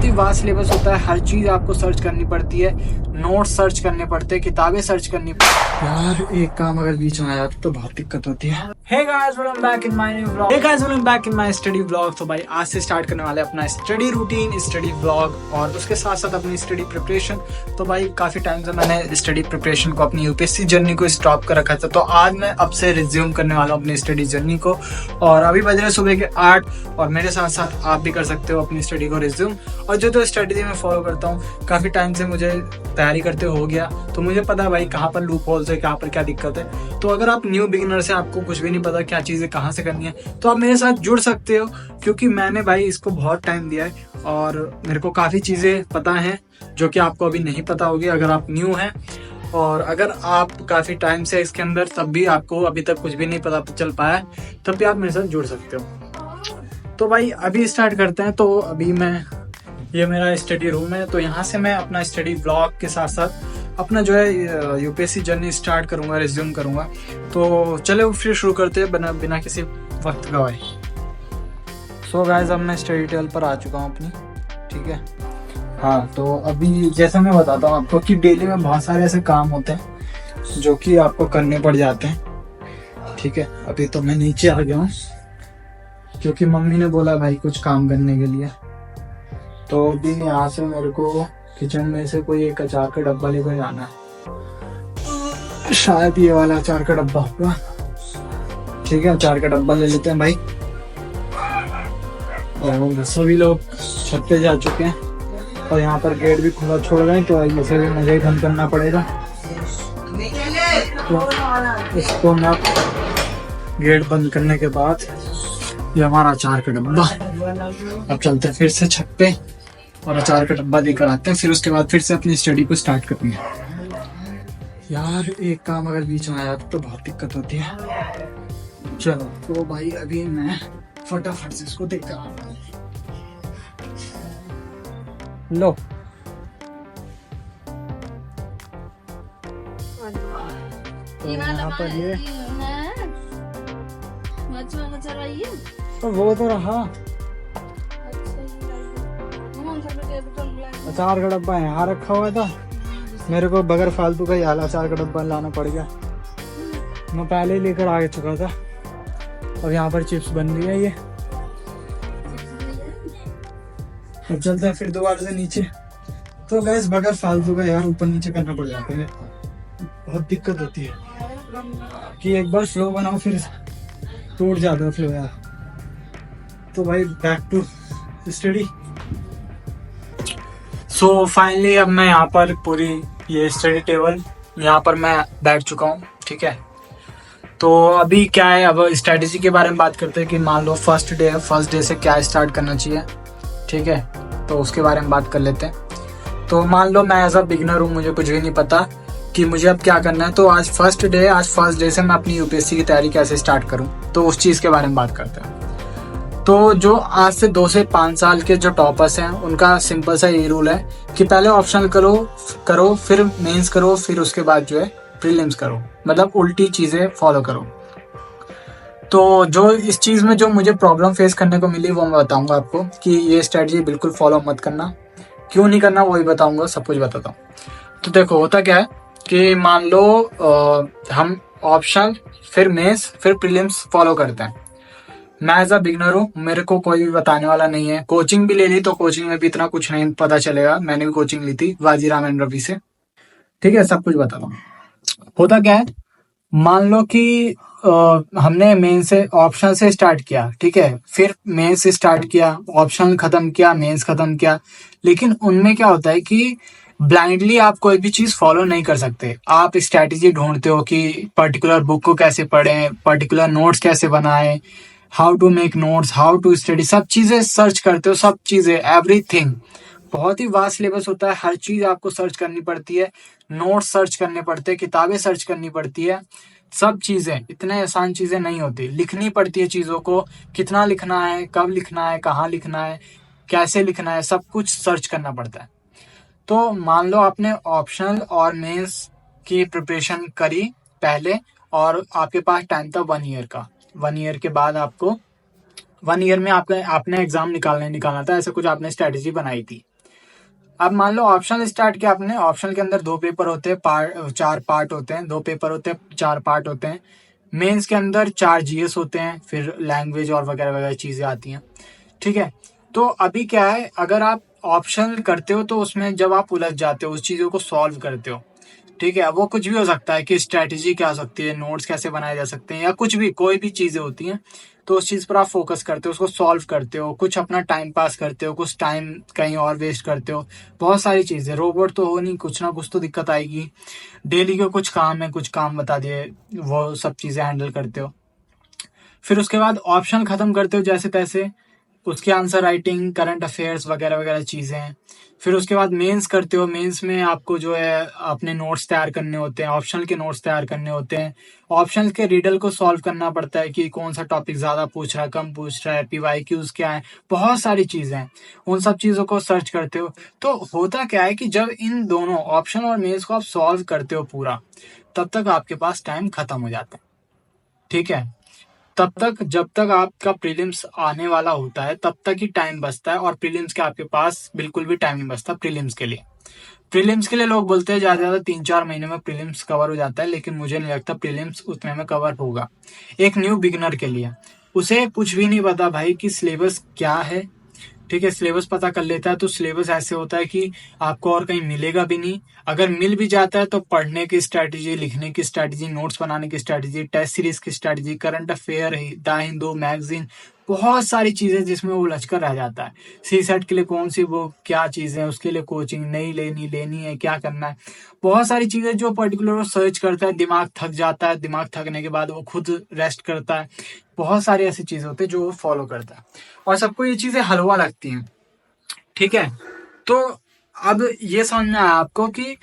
बहुत ही vast syllabus होता है, हर चीज आपको सर्च करनी पड़ती है, नोट्स सर्च करने पड़ते हैं, किताबें सर्च करनी पड़ती है। यार एक काम अगर बीच में आ जाता तो बहुत दिक्कत होती है। Hey guys, welcome back in my new vlog. Hey guys, welcome back in my study vlog. तो भाई आज से स्टार्ट करने वाले अपना स्टडी रूटीन, स्टडी व्लॉग और उसके साथ साथ अपनी स्टडी प्रिपरेशन। तो भाई काफी टाइम से मैंने स्टडी प्रिपरेशन को, अपनी यूपीएससी जर्नी को स्टॉप कर रखा था, तो आज मैं अब से रिज्यूम करने वाला हूँ अपनी स्टडी जर्नी को। और अभी बज रहे सुबह के 8 और मेरे साथ साथ आप भी कर सकते हो अपनी स्टडी को रिज्यूम। और जो स्ट्रेटजी मैं फॉलो करता हूँ काफी टाइम से, मुझे तैयारी करते हो गया, तो मुझे पता है भाई कहाँ पर लूप होल्स है, कहाँ पर क्या दिक्कत है। तो अगर आप न्यू बिगिनर से, आपको कुछ भी नहीं पता क्या चीजें कहाँ से करनी है, तो आप मेरे साथ जुड़ सकते हो, क्योंकि मैंने भाई इसको बहुत टाइम दिया है और मेरे को काफी चीजें पता हैं जो कि आपको अभी नहीं पता होगी अगर आप न्यू हैं। और अगर आप काफी टाइम से इसके अंदर, तब भी आपको अभी तक कुछ भी नहीं पता चल पाया, तब भी आप मेरे साथ जुड़ सकते हो। तो भाई अभी स्टार्ट करते हैं। तो अभी ये मेरा स्टडी रूम है, तो यहाँ से मैं अपना स्टडी ब्लॉग के साथ साथ अपना जो है यूपीएससी जर्नी स्टार्ट करूँगा, रिज्यूम करूँगा। तो चलो फिर शुरू करते हैं बिना किसी वक्त गवाए। सो गाइस, अब मैं स्टडी टेबल पर आ चुका हूँ अपनी, ठीक है। हाँ, तो अभी जैसा मैं बताता हूँ आपको कि डेली में बहुत सारे ऐसे काम होते हैं जो कि आपको करने पड़ जाते हैं, ठीक है। अभी तो मैं नीचे आ गया हूँ क्योंकि मम्मी ने बोला भाई कुछ काम करने के लिए। तो अभी यहाँ से मेरे को किचन में से कोई एक अचार का डब्बा लेकर जाना है, शायद ये वाला अचार का डब्बा होगा, ठीक है। अचार का डब्बा ले लेते हैं भाई। और सभी लोग छत पे जा चुके हैं और यहाँ पर गेट भी खुला छोड़ रहे हैं, तो इसे भी मुझे ही बंद करना पड़ेगा। तो इसको मैं गेट बंद करने के बाद ये हमारा अचार का डब्बा। अब चलते हैं फिर से छत पे और अचार का डब्बा लेकर आते हैं, फिर उसके बाद फिर से अपनी स्टडी को स्टार्ट करेंगे। यार एक काम अगर बीच में आ जाता तो बहुत दिक्कत होती है। चलो तो भाई अभी मैं फटाफट से इसको देखकर आता हूँ। लो तो यहाँ पर ये तो वो तो रहा अचार का डब्बा यहाँ रखा हुआ था, मेरे को बगैर फालतू का यार अचार का डब्बा लाना पड़ गया। मैं पहले ही लेकर आ चुका था। और यहाँ पर चिप्स बन रही है ये। अब चलते हैं फिर दोबारा से नीचे। तो गैस बगैर फालतू का यार ऊपर नीचे करना पड़ जाता है, बहुत दिक्कत होती है कि एक बार फ्लो बनाओ फिर टूट जाता है फ्लो यार। तो भाई back to study. So finally अब मैं यहाँ पर पूरी ये स्टडी टेबल यहाँ पर मैं बैठ चुका हूँ, ठीक है। तो अभी क्या है, अब स्ट्रेटेजी के बारे में बात करते हैं कि मान लो फर्स्ट डे है, फर्स्ट डे से क्या स्टार्ट करना चाहिए, ठीक है। तो उसके बारे में बात कर लेते हैं। तो मान लो मैं एज अ बिगिनर हूँ, मुझे कुछ भी नहीं पता कि मुझे अब क्या करना है। तो आज फर्स्ट डे से मैं अपनी यूपीएससी की तैयारी कैसे स्टार्ट करूँ, तो उस चीज़ के बारे में बात करते हैं। तो जो आज से 2 से 5 साल के जो टॉपर्स हैं, उनका सिंपल सा ये रूल है कि पहले ऑप्शनल करो फिर मेंस करो, फिर उसके बाद जो है प्रीलिम्स करो, मतलब उल्टी चीज़ें फॉलो करो। तो जो इस चीज़ में जो मुझे प्रॉब्लम फेस करने को मिली वो मैं बताऊंगा आपको कि ये स्ट्रेटजी बिल्कुल फॉलो मत करना, क्यों नहीं करना वही बताऊंगा, सब कुछ बताता हूँ। तो देखो होता क्या है कि मान लो हम ऑप्शनल फिर मेंस फिर प्रीलिम्स फॉलो करते हैं। मैं एज अ बिगनर हूँ, मेरे को कोई भी बताने वाला नहीं है। कोचिंग भी ले ली तो कोचिंग में भी इतना कुछ नहीं पता चलेगा। मैंने भी कोचिंग ली थी वाजीराम एंड रवि से, ठीक है। सब कुछ बताता हूँ। होता क्या है, मान लो कि हमने मेन से ऑप्शन से स्टार्ट किया, ठीक है, फिर मेन से स्टार्ट किया, ऑप्शन खत्म किया, मेंस खत्म किया। लेकिन उनमें क्या होता है कि ब्लाइंडली आप कोई भी चीज फॉलो नहीं कर सकते। आप स्ट्रैटेजी ढूंढते हो कि पर्टिकुलर बुक को कैसे पढ़ें, पर्टिकुलर नोट्स कैसे बनाएं, how to make notes, how to study, सब चीजें सर्च करते हो, सब चीजें एवरीथिंग। बहुत ही वास्ट सिलेबस होता है, हर चीज आपको सर्च करनी पड़ती है, नोट्स सर्च करने पड़ते हैं, किताबें सर्च करनी पड़ती है, सब चीजें। इतने आसान चीजें नहीं होती, लिखनी पड़ती है चीजों को, कितना लिखना है, कब लिखना है, कहाँ लिखना है, कैसे लिखना है, सब कुछ सर्च करना पड़ता है। तो मान लो आपने ऑप्शनल और मेंस की प्रिपरेशन करी पहले और आपके पास टाइम था 1 ईयर का। 1 ईयर के बाद आपको 1 ईयर में आपने एग्जाम निकालना था, ऐसा कुछ आपने स्ट्रेटेजी बनाई थी। अब मान लो ऑप्शनल स्टार्ट किया आपने, ऑप्शनल के अंदर 2 पेपर होते हैं, 4 पार्ट होते हैं, 2 पेपर होते हैं, 4 पार्ट होते हैं। मेंस के अंदर 4 जीएस होते हैं, फिर लैंग्वेज और वगैरह वगैरह चीजें आती हैं। ठीक है, तो अभी क्या है, अगर आप ऑप्शनल करते हो तो उसमें जब आप उलझ जाते हो, उस चीजों को सॉल्व करते हो, ठीक है, वो कुछ भी हो सकता है कि स्ट्रैटेजी क्या हो सकती है, नोट्स कैसे बनाए जा सकते हैं, या कुछ भी, कोई भी चीजें होती हैं, तो उस चीज पर आप फोकस करते हो, उसको सॉल्व करते हो, कुछ अपना टाइम पास करते हो, कुछ टाइम कहीं और वेस्ट करते हो। बहुत सारी चीजें, रोबोट तो हो नहीं, कुछ ना कुछ तो दिक्कत आएगी। डेली के कुछ काम है, कुछ काम बता दिए, वो सब चीजें हैंडल करते हो। फिर उसके बाद ऑप्शन खत्म करते हो जैसे तैसे, उसके आंसर राइटिंग, करंट अफेयर्स वगैरह वगैरह चीज़ें हैं। फिर उसके बाद मेंस करते हो, मेंस में आपको जो है अपने नोट्स तैयार करने होते हैं, ऑप्शनल के नोट्स तैयार करने होते हैं, ऑप्शनल के रिडल को सॉल्व करना पड़ता है कि कौन सा टॉपिक ज़्यादा पूछ रहा है, कम पूछ रहा है, पीवाईक्यूज क्या है, बहुत सारी चीज़ें हैं, उन सब चीज़ों को सर्च करते हो। तो होता क्या है कि जब इन दोनों ऑप्शन और मेंस को आप सॉल्व करते हो पूरा, तब तक आपके पास टाइम खत्म हो जाता है। ठीक है, तब तक जब तक आपका प्रीलिम्स आने वाला होता है तब तक ही टाइम बचता है, और प्रीलिम्स के आपके पास बिल्कुल भी टाइम नहीं बचता प्रीलिम्स के लिए। प्रीलिम्स के लिए लोग बोलते हैं ज्यादा से ज्यादा 3-4 महीने में प्रीलिम्स कवर हो जाता है, लेकिन मुझे नहीं लगता प्रीलिम्स उतने में कवर होगा। एक न्यू बिगनर के लिए, उसे कुछ भी नहीं पता भाई कि सिलेबस क्या है। ठीक है, सिलेबस पता कर लेता है तो सिलेबस ऐसे होता है कि आपको और कहीं मिलेगा भी नहीं। अगर मिल भी जाता है तो पढ़ने की स्ट्रैटेजी, लिखने की स्ट्रैटेजी, नोट्स बनाने की स्ट्रैटेजी, टेस्ट सीरीज की strategy, current affair, the Hindu magazine, बहुत सारी चीजें जिसमें वो उलझ कर रह जाता है। सी सेट के लिए कौन सी वो क्या चीजें, उसके लिए कोचिंग नहीं लेनी, लेनी है, क्या करना है, बहुत सारी चीजें जो पर्टिकुलर वो सर्च करता है, दिमाग थक जाता है, दिमाग थकने के बाद वो खुद रेस्ट करता है। बहुत सारी ऐसी चीजें होती है जो वो फॉलो करता है, और सबको ये चीजें हलवा लगती हैं। ठीक है, तो अब ये समझ में आया आपको कि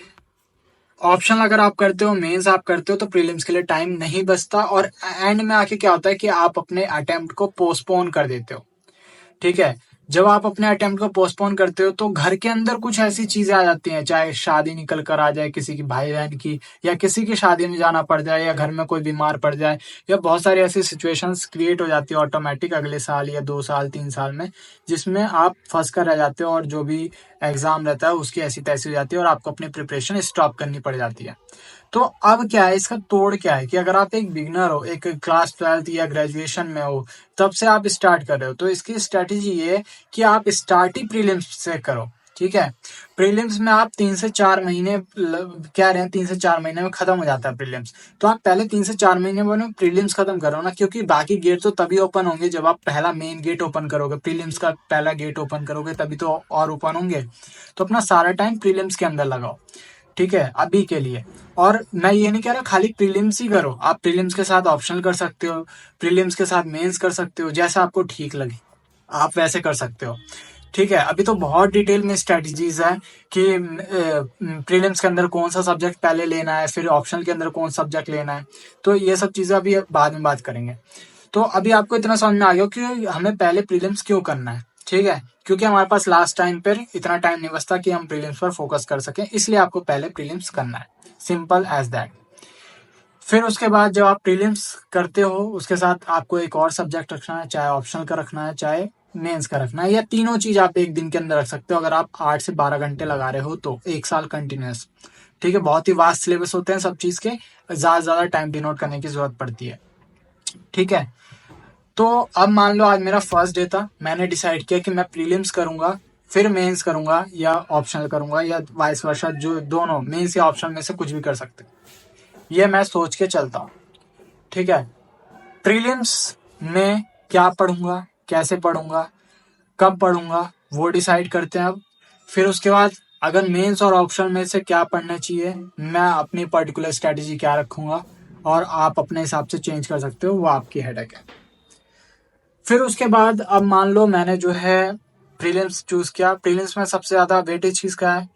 ऑप्शन अगर आप करते हो, मेंस आप करते हो, तो प्रीलिम्स के लिए टाइम नहीं बचता, और एंड में आके क्या होता है कि आप अपने अटेम्प्ट को पोस्टपोन कर देते हो। ठीक है, जब आप अपने अटेम्प्ट को पोस्टपोन करते हो तो घर के अंदर कुछ ऐसी चीजें आ जाती हैं, चाहे शादी निकल कर आ जाए किसी की भाई बहन की, या किसी की शादी में जाना पड़ जाए, या घर में कोई बीमार पड़ जाए, या बहुत सारी ऐसी सिचुएशंस क्रिएट हो जाती है ऑटोमेटिक अगले साल या 2 साल 3 साल में, जिसमें आप फंस कर रह जाते हो, और जो भी एग्जाम रहता है उसकी ऐसी तैसी हो जाती है, और आपको अपनी प्रिपरेशन स्टॉप करनी पड़ जाती है। तो अब क्या है, इसका तोड़ क्या है कि अगर आप एक बिगनर हो, एक क्लास 12th या ग्रेजुएशन में हो, तब से आप स्टार्ट कर रहे हो, तो इसकी स्ट्रेटेजी ये है कि आप स्टार्ट ही प्रीलिम्स से करो। ठीक है, प्रीलिम्स में आप 3 से 4 महीने क्या रहे हैं, 3 से 4 महीने में खत्म हो जाता है प्रीलिम्स। तो आप पहले 3 से 4 महीने में प्रीलिम्स खत्म करो ना, क्योंकि बाकी गेट तो तभी ओपन होंगे जब आप पहला मेन गेट ओपन करोगे, प्रीलिम्स का पहला गेट ओपन करोगे तभी तो और ओपन होंगे। तो अपना सारा टाइम प्रीलिम्स के अंदर लगाओ। ठीक है, अभी के लिए। और मैं ये नहीं कह रहा खाली प्रीलिम्स ही करो, आप प्रीलिम्स के साथ ऑप्शनल कर सकते हो, प्रीलिम्स के साथ मेंस कर सकते हो, जैसा आपको ठीक लगे आप वैसे कर सकते हो। ठीक है, अभी तो बहुत डिटेल में स्ट्रेटजीज है कि प्रीलिम्स के अंदर कौन सा सब्जेक्ट पहले लेना है, फिर ऑप्शनल के अंदर कौन सा सब्जेक्ट लेना है, तो ये सब चीजें अभी बाद में बात करेंगे। तो अभी आपको इतना समझ में आ गया कि हमें पहले प्रीलिम्स क्यों करना है। ठीक है, क्योंकि हमारे पास लास्ट टाइम पर इतना टाइम नहीं बचता कि हम प्रीलिम्स पर फोकस कर सकें, इसलिए आपको पहले प्रीलिम्स करना है, सिंपल एज दैट। फिर उसके बाद जब आप प्रीलिम्स करते हो, उसके साथ आपको एक और सब्जेक्ट रखना है, चाहे ऑप्शनल का रखना है, चाहे मेंस का रखना है, या तीनों चीज आप एक दिन के अंदर रख सकते हो, अगर आप 8 से 12 घंटे लगा रहे हो तो 1 साल कंटिन्यूस। ठीक है, बहुत ही वास्ट सिलेबस होते हैं सब चीज के, ज्यादा ज्यादा टाइम डिनोट करने की जरूरत पड़ती है। ठीक है, तो अब मान लो आज मेरा फर्स्ट डे था, मैंने डिसाइड किया कि मैं प्रीलिम्स करूंगा, फिर मेंस करूंगा, या ऑप्शनल करूंगा, या वाइस वर्सा, जो दोनों मेंस या ऑप्शनल में से कुछ भी कर सकते, ये मैं सोच के चलता हूँ। ठीक है, प्रीलिम्स में क्या पढ़ूंगा, कैसे पढ़ूंगा, कब पढ़ूंगा, वो डिसाइड करते हैं अब। फिर उसके बाद अगर मेंस और ऑप्शनल में से क्या पढ़ना चाहिए, मैं अपनी पर्टिकुलर स्ट्रेटेजी क्या रखूंगा, और आप अपने हिसाब से चेंज कर सकते हो, वो आपकी हेडेक है। फिर उसके बाद अब मान लो मैंने जो है प्रीलिम्स चूज किया, प्रीलिम्स में सबसे ज्यादा वेटेज किसका है,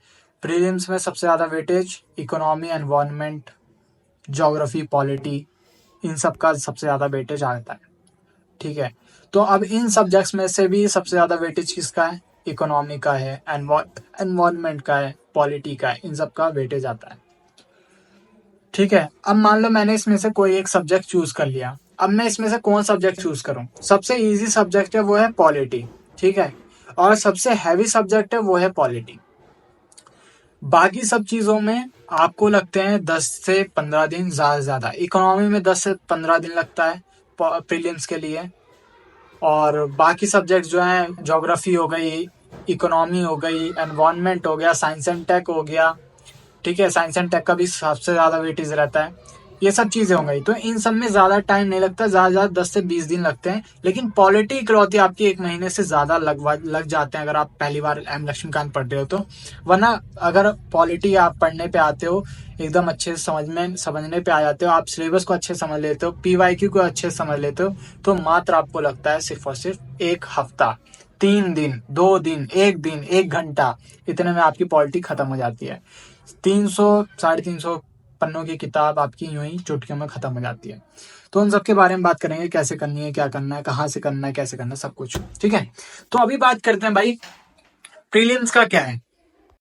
प्रीलिम्स में सबसे ज्यादा weightage economy, environment, geography, polity, इन सब का सबसे ज्यादा वेटेज आता है। ठीक है, तो अब इन सब्जेक्ट्स में से भी सबसे ज्यादा वेटेज किसका है, इकोनॉमी का है, एनवायरनमेंट का है, पॉलिटी का है, इन सब का वेटेज आता है। ठीक है, अब मान लो मैंने इसमें से कोई एक सब्जेक्ट चूज कर लिया। अब मैं इसमें से कौन सब्जेक्ट चूज करूं? सबसे इजी सब्जेक्ट है वो है पॉलिटी, ठीक है, और सबसे हैवी सब्जेक्ट है वो है पॉलिटी। बाकी सब चीजों में आपको लगते हैं 10 से 15 दिन ज्यादा से ज्यादा। इकोनॉमी में 10 से 15 दिन लगता है प्रीलिम्स के लिए, और बाकी सब्जेक्ट जो हैं ज्योग्राफी हो गई, इकोनॉमी हो गई, एनवायरनमेंट हो गया, साइंस एंड टेक हो गया, ठीक है, साइंस एंड टेक का भी सबसे ज्यादा वेटेज रहता है, ये सब चीजें हो गई। तो इन सब में ज्यादा टाइम नहीं लगता, ज्यादा ज्यादा 10 से 20 दिन लगते हैं। लेकिन पॉलिटी इकलौती आपकी 1 महीने से ज्यादा लग जाते हैं अगर आप पहली बार एम लक्ष्मीकांत पढ़ रहे हो तो। वरना अगर पॉलिटी आप पढ़ने पे आते हो, एकदम अच्छे से समझने पे आ जाते हो, आप सिलेबस को अच्छे समझ लेते हो, PYQ को अच्छे से समझ लेते हो, तो मात्र आपको लगता है सिर्फ और सिर्फ 1 हफ्ता, 3 दिन, 2 दिन, 1 दिन, 1 घंटा, इतने में आपकी पॉलिटी खत्म हो जाती है। 300 350 पन्नों की किताब आपकी यूं ही चुटकियों में खत्म हो जाती है। तो उन सब के बारे में बात करेंगे, कैसे करनी है, क्या करना है, कहाँ से करना है, कैसे करना है, सब कुछ, ठीक है। तो अभी बात करते हैं भाई प्रीलिम्स का क्या है।